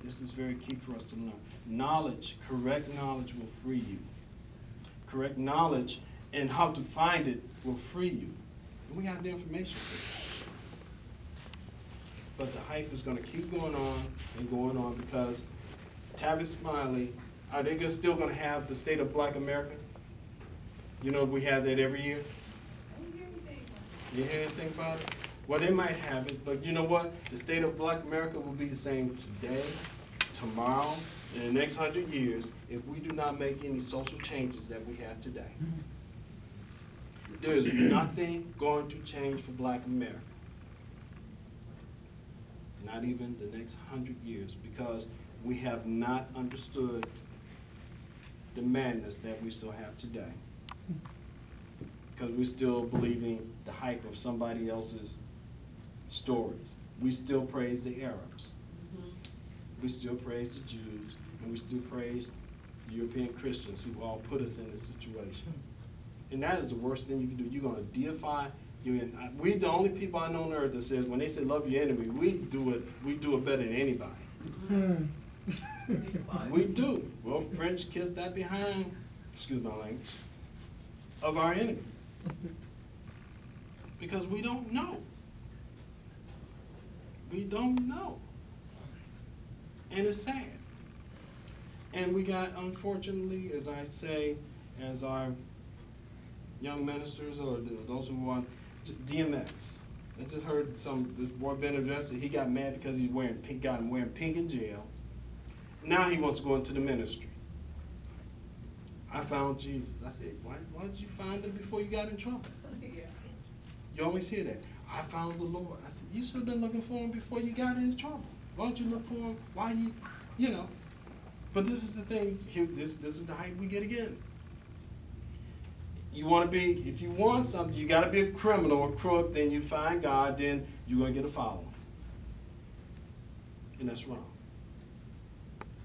This is very key for us to learn. Knowledge, correct knowledge will free you. Correct knowledge and how to find it will free you. And we got the information for it. But the hype is going to keep going on and going on because Tavis Smiley, are they still going to have the State of Black America? You know, we have that every year. You hear anything about it? Well, they might have it, but you know what? The State of Black America will be the same today, tomorrow, in the next 100 years if we do not make any social changes that we have today. There is nothing going to change for Black America. Not even the next 100 years, because we have not understood the madness that we still have today. Because we're still believing the hype of somebody else's stories. We still praise the Arabs. We still praise the Jews, and we still praise the European Christians who all put us in this situation. And that is the worst thing you can do. You're going to deify. We're the only people I know on earth that says when they say love your enemy, we do it better than anybody. We do. Well, French kiss that behind, excuse my language, of our enemy. Because we don't know. We don't know. And it's sad. And we got, unfortunately, as I say, as our young ministers or those who want DMX. I just heard this boy been arrested. He got mad because he's wearing pink, got him wearing pink in jail. Now he wants to go into the ministry. I found Jesus. I said, why did you find him before you got in trouble? Yeah. You always hear that. I found the Lord. I said, you should have been looking for him before you got into trouble. Why don't you look for him? Why you know? But this is the thing. This is the hype we get again. You want to be, if you want something, you got to be a criminal or crook, then you find God, then you're going to get a following. And that's wrong.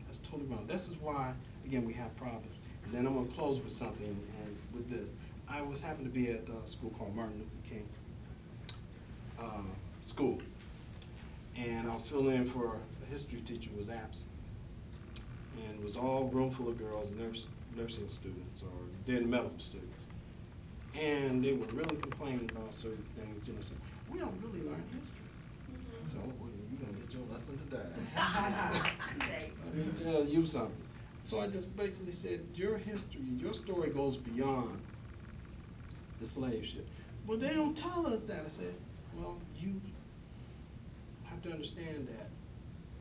That's totally wrong. This is why, again, we have problems. And then I'm going to close with something, and with this. I happened to be at a school called Martin Luther King School. And I was filling in for a history teacher who was absent. And it was all room full of girls, nursing students, or then medical students. And they were really complaining about certain things, you know, saying, we don't really learn history. So, well, you're going to get your lesson today. Let me tell you something. So I just basically said, your history, your story goes beyond the slave ship. Well, they don't tell us that. I said, well, you have to understand that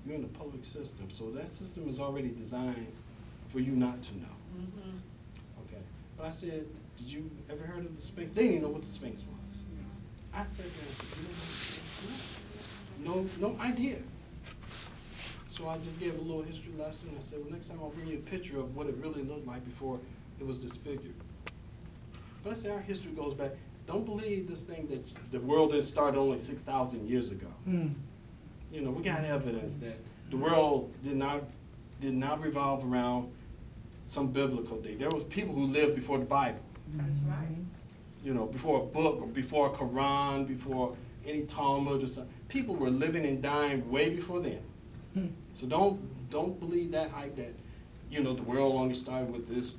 you're in the public system, so that system is already designed for you not to know. Okay. But I said, did you ever heard of the Sphinx? They didn't know what the Sphinx was. I said, no idea. So I just gave a little history lesson. I said, well, next time I'll bring you a picture of what it really looked like before it was disfigured. But I said, our history goes back. Don't believe this thing that the world didn't start only 6,000 years ago. You know, we got evidence that the world did not revolve around some biblical day. There was people who lived before the Bible. That's right. You know, before a book, or before a Quran, before any Talmud or something. People were living and dying way before then. So don't believe that hype that, you know, the world only started with this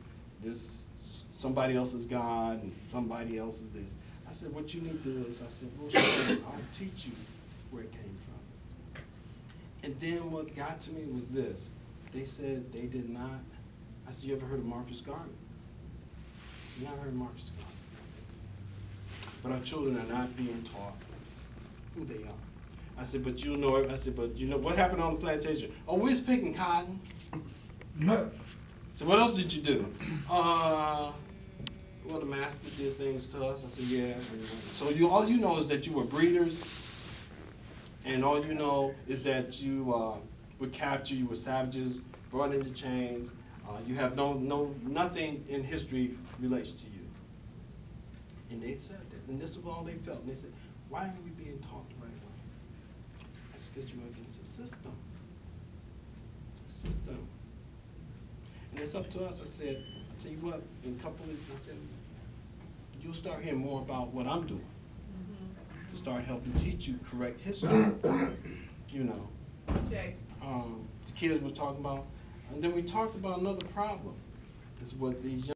somebody else's God and somebody else's this. I said, what you need to do is, I said, we'll show you, I'll teach you where it came from. And then what got to me was this. They said they did not. I said, you ever heard of Marcus Garvey? You never heard of Marcus Garvey. But our children are not being taught who they are. I said, but you know, what happened on the plantation? Oh, we was picking cotton. So what else did you do? Well, the master did things to us. I said, yeah. So all you know is that you were breeders, and all you know is that you were captured, you were savages, brought into chains. You have nothing in history relates to you. And they said that, and this is all they felt. And they said, why are we being taught the right way? That's because you're against the system. The system. And it's up to us. I said, I tell you what, in a couple of weeks, I said, you'll start hearing more about what I'm doing to start helping teach you correct history, you know, to kids were talking about. And then we talked about another problem. Is what these young